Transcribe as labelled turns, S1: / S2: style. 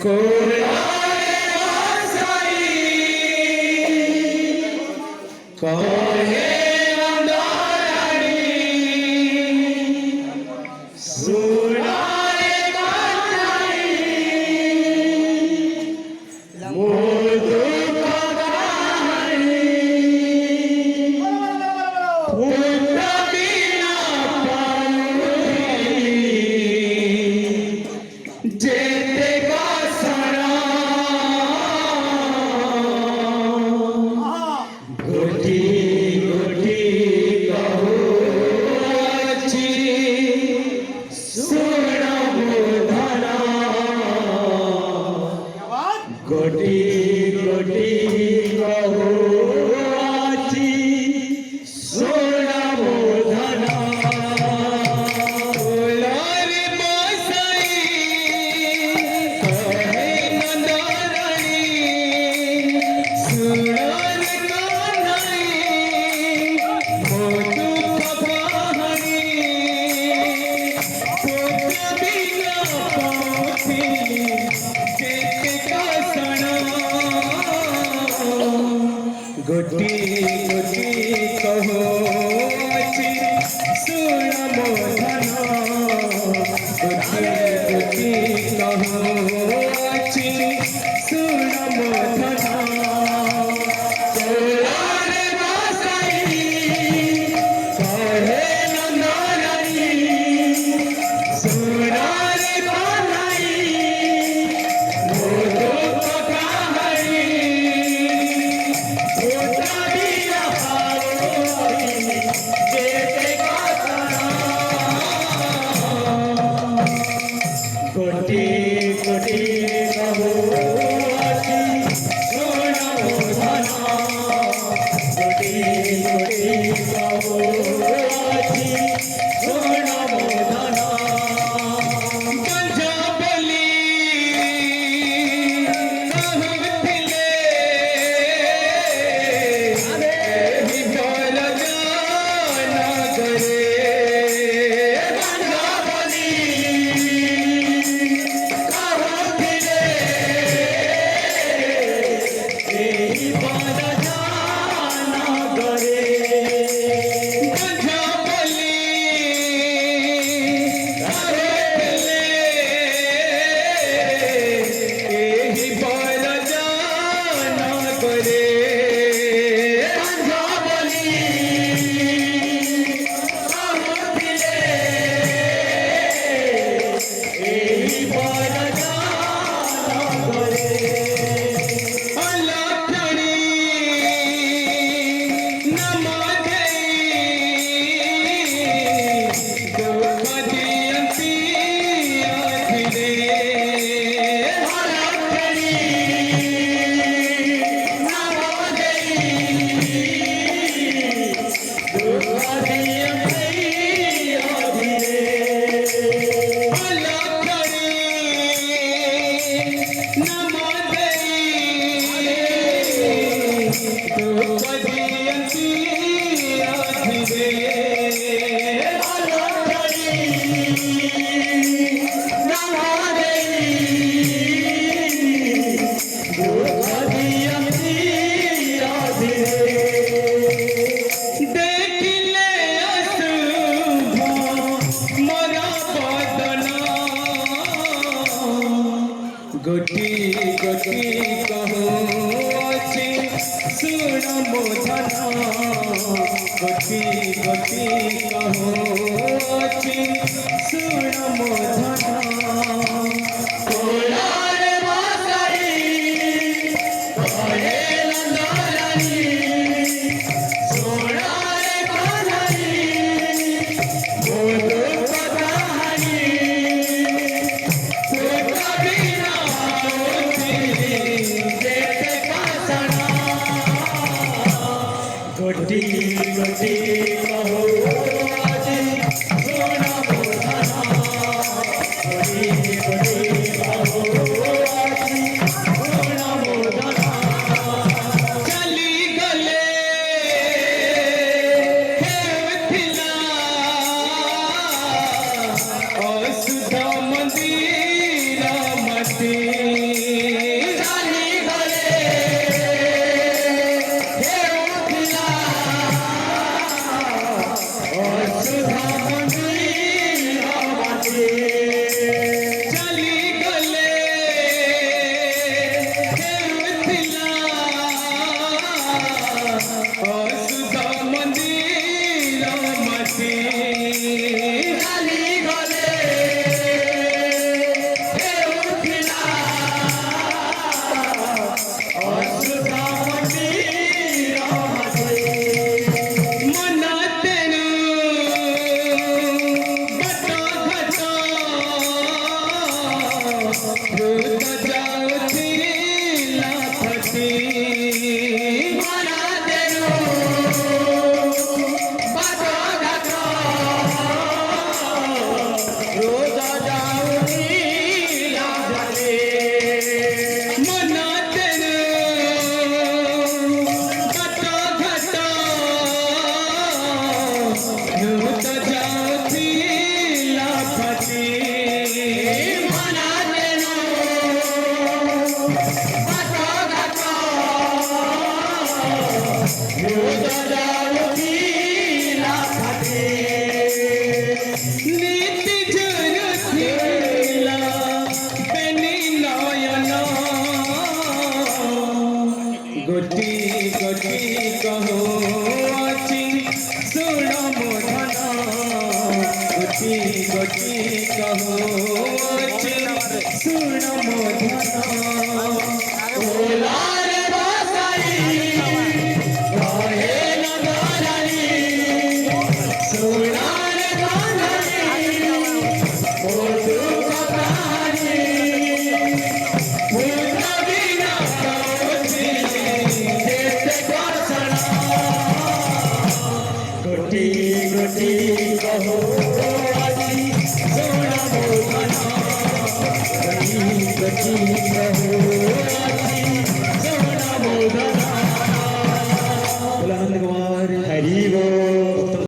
S1: कोलारे बसाई कहे मंदारानी सुनारे कहानी मोदू कहानी पुत्र बिना पाऊंगी जेते का सना गोटी गोटी कहो अच्छी सुना मोधना गोटी गोटी कहो अच्छी सुना मोधना कोलारे बसाई कहे मंदारानी सुनारे कहानी मोदू कहानी पुत्र बिना पाऊंगी जेते का सना गोटी गोटी कहो अच्छी सुन मोधना गोटी गोटी कहो अच्छी सुन मोधना कोलारे बसाई कहे मंदारानी सुनारे कहानी मोदू कहानी पुत्र बिना पाऊंगी जेते का सना गोटी गोटी कहो अच्छी सुन मोधना गोटी गोटी कहो अच्छी सुन मोधना पंजाबली कहथिले ही बोल जाना करे पंजाबली कहथिले ही बोल जाना करे पंजाबली कहथिले ही बोल जाना करे पंजाबली कहथिले ही बोल जाना करे अल्लाहनी नमाज़े गोमदियंती आखिरे अल्लाहनी नमाज़े गोमदियंती आखिरे अल्लाहनी नमाज़े गोमदियंती आखिरे अल्लाहनी नमाज़े गोमदियंती आखिरे देखिले अशुभ मोरा बदना गोटी गोटी कहो अच्छी सुन मोधना गोटी गोटी कहो अच्छी सुन मोधना कोलारे बसाई कहे मंदारानी सुनारे कहानी मोदू कहानी पुत्र बिना पाऊंगी जेते का सना गोटी गोटी कहो अच्छी सुन मोधना गोटी गोटी कहो अच्छी सुन मोधना चली गले हेवथिला असुधा मंदिर मती रोज जाऊची लाफटी मना देनो बाजो घातो रोज जाऊची लाफटी मना देनो बाजो घातो रोज जाऊची लाफटी मना देनो बाजो घातो रोज जाऊची लाफटी नीति जरथिला बेनी नयन गोटी गोटी कहो अछि सुण मोधन गोटी गोटी कहो अछि सुण मोधन ओलार बासाई कहे नगरानी सोनार गानानी ओ दुख कहानी पूर्ण बिना कौची देते घोषणा गोटी गोटी कहो